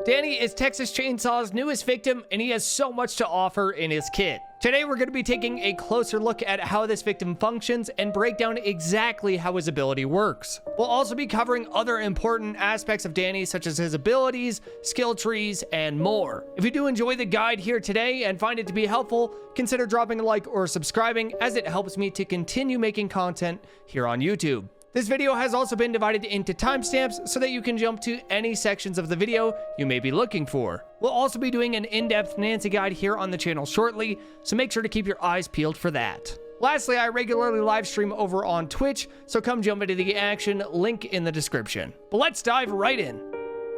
Danny is Texas Chainsaw's newest victim, and he has so much to offer in his kit. Today, we're going to be taking a closer look at how this victim functions and break down exactly how his ability works. We'll also be covering other important aspects of Danny, such as his abilities, skill trees, and more. If you do enjoy the guide here today and find it to be helpful, consider dropping a like or subscribing, as it helps me to continue making content here on YouTube. This video has also been divided into timestamps so that you can jump to any sections of the video you may be looking for. We'll also be doing an in-depth Nancy guide here on the channel shortly, so make sure to keep your eyes peeled for that. Lastly, I regularly live stream over on Twitch, so come jump into the action, link in the description. But let's dive right in.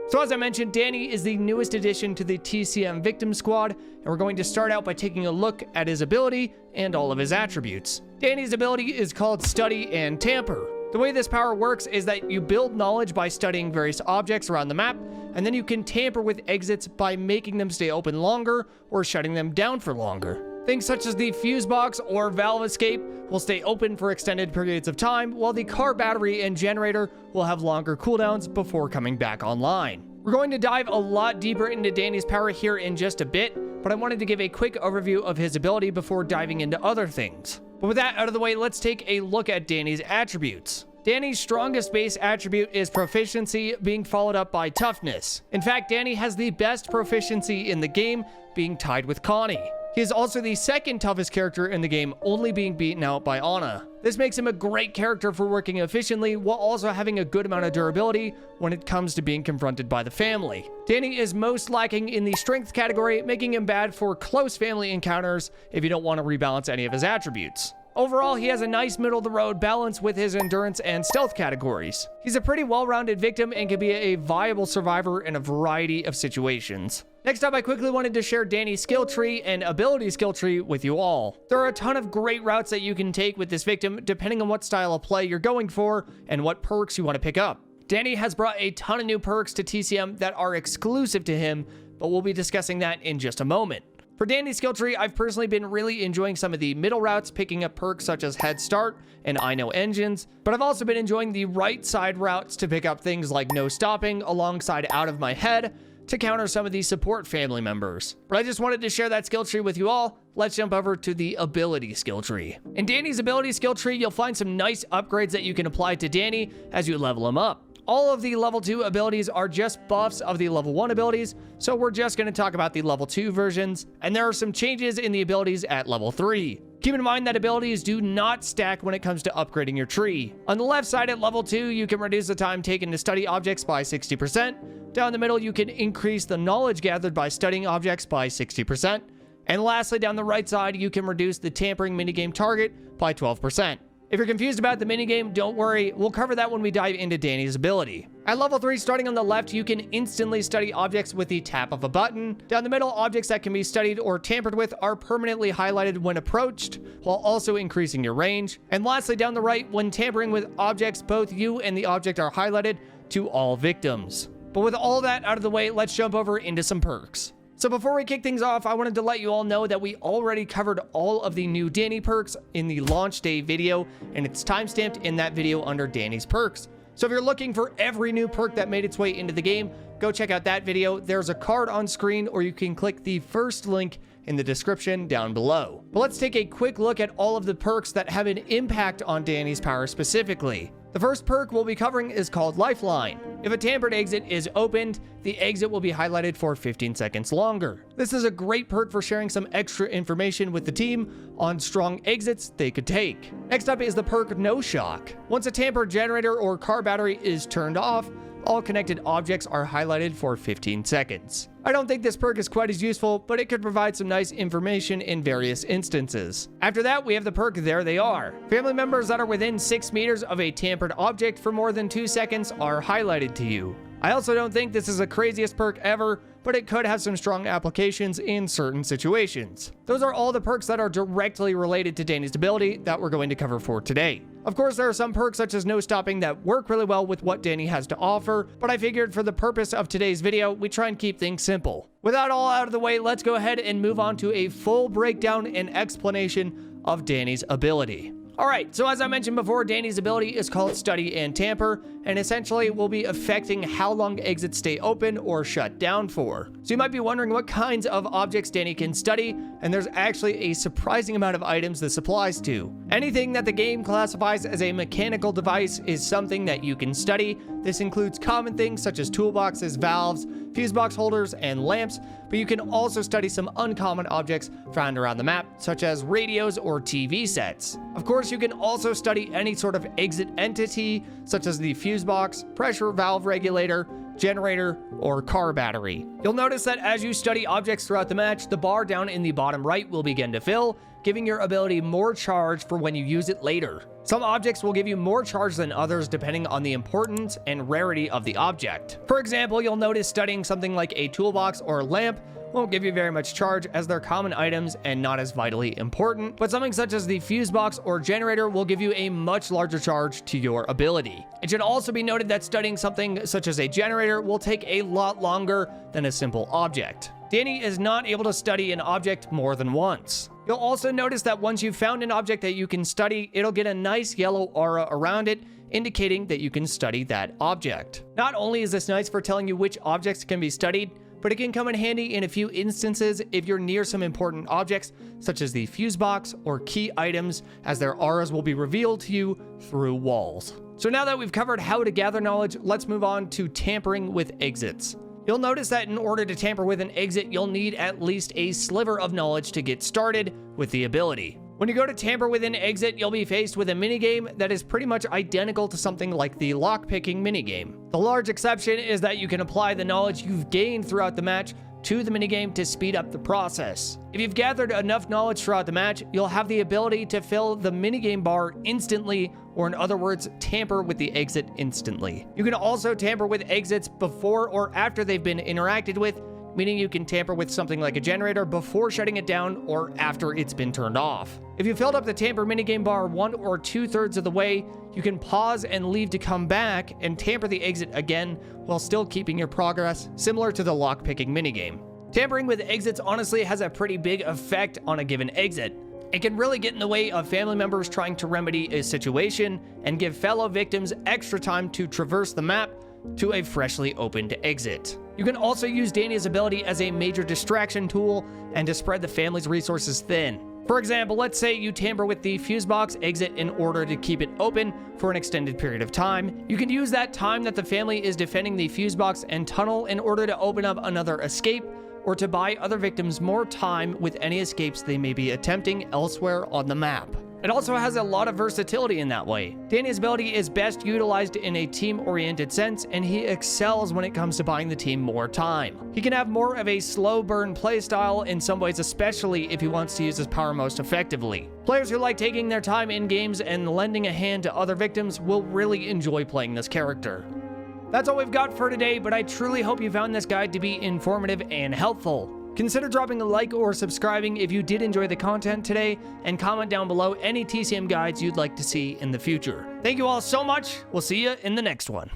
So as I mentioned, Danny is the newest addition to the TCM Victim Squad, and we're going to start out by taking a look at his ability and all of his attributes. Danny's ability is called Study and Tamper. The way this power works is that you build knowledge by studying various objects around the map, and then you can tamper with exits by making them stay open longer or shutting them down for longer. Things such as the fuse box or valve escape will stay open for extended periods of time, while the car battery and generator will have longer cooldowns before coming back online. We're going to dive a lot deeper into Danny's power here in just a bit, but I wanted to give a quick overview of his ability before diving into other things. But with that out of the way, let's take a look at Danny's attributes. Danny's strongest base attribute is proficiency, being followed up by toughness. In fact, Danny has the best proficiency in the game, being tied with Connie. He is also the second toughest character in the game, only being beaten out by Anna. This makes him a great character for working efficiently while also having a good amount of durability when it comes to being confronted by the family. Danny is most lacking in the strength category, making him bad for close family encounters if you don't want to rebalance any of his attributes. Overall, he has a nice middle-of-the-road balance with his endurance and stealth categories. He's a pretty well-rounded victim and can be a viable survivor in a variety of situations. Next up, I quickly wanted to share Danny's skill tree and ability skill tree with you all. There are a ton of great routes that you can take with this victim, depending on what style of play you're going for and what perks you want to pick up. Danny has brought a ton of new perks to TCM that are exclusive to him, but we'll be discussing that in just a moment. For Danny's skill tree, I've personally been really enjoying some of the middle routes, picking up perks such as Head Start and I Know Engines, but I've also been enjoying the right side routes to pick up things like No Stopping alongside Out of My Head to counter some of the support family members. But I just wanted to share that skill tree with you all. Let's jump over to the ability skill tree. In Danny's ability skill tree, you'll find some nice upgrades that you can apply to Danny as you level him up. All of the level 2 abilities are just buffs of the level 1 abilities, so we're just going to talk about the level 2 versions, and there are some changes in the abilities at level 3. Keep in mind that abilities do not stack when it comes to upgrading your tree. On the left side at level 2, you can reduce the time taken to study objects by 60%. Down the middle, you can increase the knowledge gathered by studying objects by 60%. And lastly, down the right side, you can reduce the tampering minigame target by 12%. If you're confused about the minigame, don't worry, we'll cover that when we dive into Danny's ability. At level 3, starting on the left, you can instantly study objects with the tap of a button. Down the middle, objects that can be studied or tampered with are permanently highlighted when approached, while also increasing your range. And lastly, down the right, when tampering with objects, both you and the object are highlighted to all victims. But with all that out of the way, let's jump over into some perks. So before we kick things off, I wanted to let you all know that we already covered all of the new Danny perks in the launch day video, and it's timestamped in that video under Danny's perks. So if you're looking for every new perk that made its way into the game, go check out that video. There's a card on screen, or you can click the first link in the description down below. But let's take a quick look at all of the perks that have an impact on Danny's power specifically. The first perk we'll be covering is called Lifeline. If a tampered exit is opened, the exit will be highlighted for 15 seconds longer. This is a great perk for sharing some extra information with the team on strong exits they could take. Next up is the perk No Shock. Once a tampered generator or car battery is turned off, all connected objects are highlighted for 15 seconds. I don't think this perk is quite as useful, but it could provide some nice information in various instances. After that, we have the perk There They Are. Family members that are within 6 meters of a tampered object for more than 2 seconds are highlighted to you. I also don't think this is the craziest perk ever, but it could have some strong applications in certain situations. Those are all the perks that are directly related to Danny's ability that we're going to cover for today. Of course, there are some perks such as No Stopping that work really well with what Danny has to offer, but I figured for the purpose of today's video, we try and keep things simple. With that all out of the way, let's go ahead and move on to a full breakdown and explanation of Danny's ability. Alright, so as I mentioned before, Danny's ability is called Study and Tamper, and essentially will be affecting how long exits stay open or shut down for. So you might be wondering what kinds of objects Danny can study, and there's actually a surprising amount of items this applies to. Anything that the game classifies as a mechanical device is something that you can study. This includes common things such as toolboxes, valves, fuse box holders, and lamps, but you can also study some uncommon objects found around the map, such as radios or TV sets. Of course, you can also study any sort of exit entity, such as the fuse box, pressure valve regulator, generator, or car battery. You'll notice that as you study objects throughout the match, the bar down in the bottom right will begin to fill, giving your ability more charge for when you use it later. Some objects will give you more charge than others depending on the importance and rarity of the object. For example, you'll notice studying something like a toolbox or lamp won't give you very much charge as they're common items and not as vitally important, but something such as the fuse box or generator will give you a much larger charge to your ability. It should also be noted that studying something such as a generator will take a lot longer than a simple object. Danny is not able to study an object more than once. You'll also notice that once you've found an object that you can study, it'll get a nice yellow aura around it, indicating that you can study that object. Not only is this nice for telling you which objects can be studied, but it can come in handy in a few instances if you're near some important objects, such as the fuse box or key items, as their auras will be revealed to you through walls. So now that we've covered how to gather knowledge, let's move on to tampering with exits. You'll notice that in order to tamper with an exit, you'll need at least a sliver of knowledge to get started with the ability. When you go to tamper with an exit, you'll be faced with a minigame that is pretty much identical to something like the lockpicking minigame. The large exception is that you can apply the knowledge you've gained throughout the match to the minigame to speed up the process. If you've gathered enough knowledge throughout the match, you'll have the ability to fill the minigame bar instantly, or in other words, tamper with the exit instantly. You can also tamper with exits before or after they've been interacted with, meaning you can tamper with something like a generator before shutting it down or after it's been turned off. If you filled up the tamper minigame bar 1 or 2/3 of the way, you can pause and leave to come back and tamper the exit again while still keeping your progress, similar to the lockpicking minigame. Tampering with exits honestly has a pretty big effect on a given exit. It can really get in the way of family members trying to remedy a situation and give fellow victims extra time to traverse the map to a freshly opened exit. You can also use Danny's ability as a major distraction tool and to spread the family's resources thin. For example, let's say you tamper with the fuse box exit in order to keep it open for an extended period of time. You can use that time that the family is defending the fuse box and tunnel in order to open up another escape, or to buy other victims more time with any escapes they may be attempting elsewhere on the map. It also has a lot of versatility in that way. Danny's ability is best utilized in a team-oriented sense, and he excels when it comes to buying the team more time. He can have more of a slow burn playstyle in some ways, especially if he wants to use his power most effectively. Players who like taking their time in games and lending a hand to other victims will really enjoy playing this character. That's all we've got for today, but I truly hope you found this guide to be informative and helpful. Consider dropping a like or subscribing if you did enjoy the content today, and comment down below any TCM guides you'd like to see in the future. Thank you all so much. We'll see you in the next one.